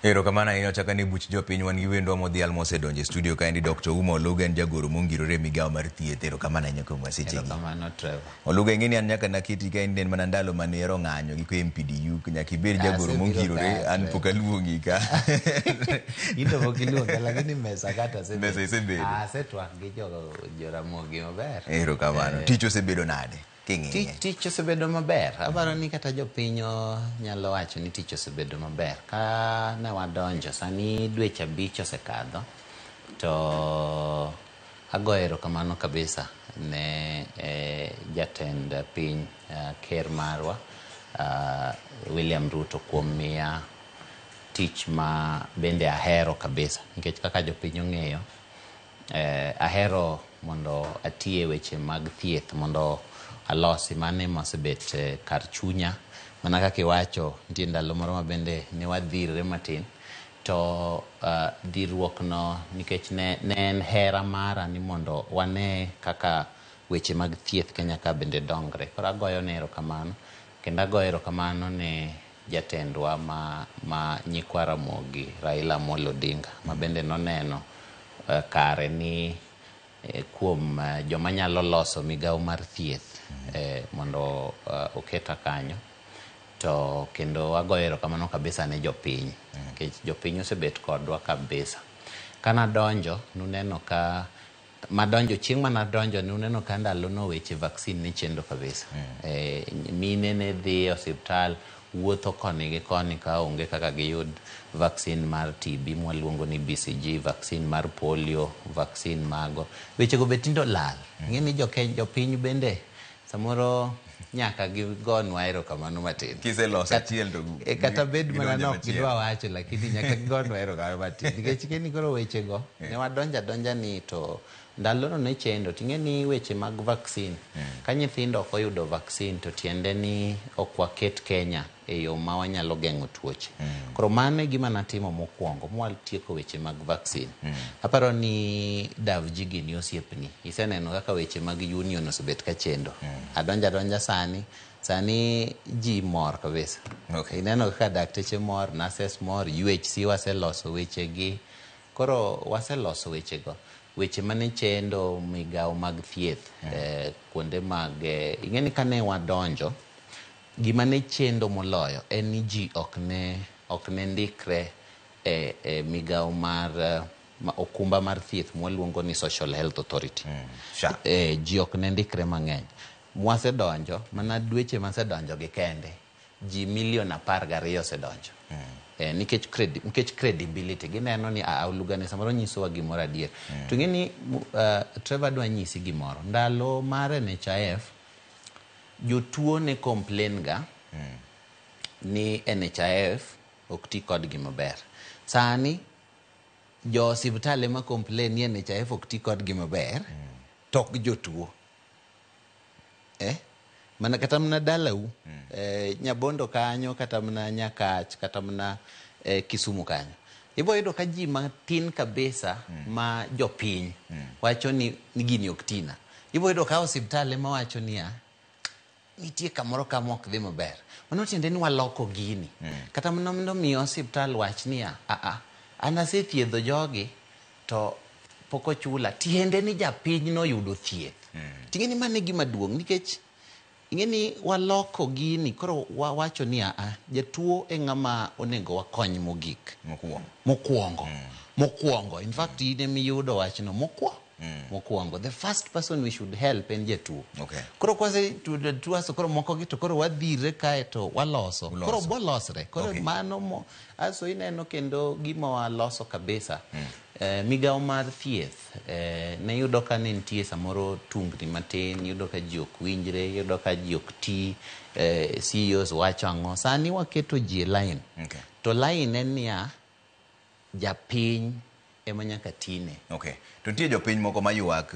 Erokamano ahinya chaka ni buch jopiny wan gi wendwa modhial mosedonjo studio kaendi Dr. Uma Oluga en jagoro mongirore migawo mar thieth. Erokamano ahinya kuom wasechegi. Erokamano Trevor. Oluga ing'eni an nyaka naketi kaendi en mana ndalo mane ero ng'anyo gi MPDU nyaka ibed jagoro mongirore an pok aluongi ka. Ito pok iluonga lakini mesa kata mesa isebedo. Asetwak gi Jaramogi maber. Erokamano. Tich osebedo nade? Tich osebedo maber. Aparo ni kata jopiny nyalo wacho ni tich osebedo maber. Ka ne wadonjo sani dweche 5 osekadho to agoyo erokamano kabisa ne jatend piny ker marwa William Ruto kuom miya tich ma bende ahero kabisa nikech kaka jopiny ong'eyo ahero mondo atie weche mag thieth mondo alosi mane mosebet kar chunya mana kaka iwacho nitie ndalo moro ma bende ne wadhirre matin to dirruok no nikech ne en hera mara ni mondo wane kaka weche mag thieth Kenya ka bende dongre. Koro agoyo ne erokamano kendo agoyo erokamano ne jatendwa ma nyikwa Ramogi Raila Amolo Odinga ma bende noneno kare ni kuom joma nyalo loso migawo mar thieth mondo oketa kanyo to kendo agoyo erokamano kabisa ne jopiny nikech jopiny osebet kodwa kabisa. Kana donjo nuneno ka madonjo chieng' mana donjo nuneno ka ndalo no weche vaccine ne chendo kabisa. Mine ne dhi osiptal wuotho koni gi koni ka onge kaka giyud vaccine mar TB mwaluongo ni BCG, vaccine mar polio, vaccine mago. Weche go betindo lal. Ng'eni jopiny bende samoro nyaka gigonwa erokamano matin. Kiseloso achiel to kata bed mana nok gidwa wacho lakini nyaka gigonwa erokamano matin. Nikech keni koro weche go ne wadonja ni to ndalo no ne chendo ting'eni weche mag vaccine ka nyithindo ok oyudo vaccine to tiende ni ok waket Kenya e yo ma wanyalo geng'o tuoche. Koro mane gima natimo mokwongo mwatieko weche mag vaccine. Aparo ni Davji gini osiepni iseneno kaka weche mag union osebet ka chendo. Adonja sani ji mor kabisa. Ineno kaka dakteche mor, nurses mor, UHC waseloso weche gi. Koro waseloso weche go. Weche mane chendo migawo mag thieth kuonde mag ing'eni kane wadonjo gima ne chendo moloyo en ni ji ok ne ndikre migawo mar okumba mar thieth mwaluongo ni Social Health Authority. Ji ok ne ndikre mang'eny. Mwasedonjo mana dweche masedonjo gi kende ji 12,000,000 osedonjo. Nikech credibility gineno ni Oluga ne samoro nyisowa gimoro adier. To ng'eni Trevor dwa nyisi gimoro. Ndalo mar NHIF jotuo ne complain ga ni NHIF ok ti kodgi maber. Sani jo osiptal ema complain ni NHIF ok ti kodgi maber tok jotuo. Mana kata mna dalau Nyabondo kanyo kata mna Nyakach kata mna Kisumu kanyo ibo yudo ka ji matin kabisa ma jopiny wacho ni gini ok tina. Ibo yudo ka osiptal ema wacho ni nitie kamoro ka mok dhi maber. Mano tiende ni waloko gini. Kata mno miyo osiptal wach ni an asethiedho jogi to pok chula. Tiende ni japiny no yudo thieth. Ting'eni mane gima duong' nikech ing'eni waloko gini koro wacho ni jatuo e ng'ama onego wakony mogik mokwongo in fact ine miyudo wachno mokwongo the first person we should help en jatuo. Koro kwase tuaso koro moko gi to koro wadhire kae to waloso koro bolosre koro mano aso ineno kendo gima waloso kabisa. Migawo mar thieth ne yudo ka ne nitie samoro tungni matin, yudo ka ji ok winjre, yudo ka ji ok ti, CEOs wacho ang'o. Sani waketo ji e line. To line en niya japiny ema nyaka tine. To nitie jopiny moko mayuak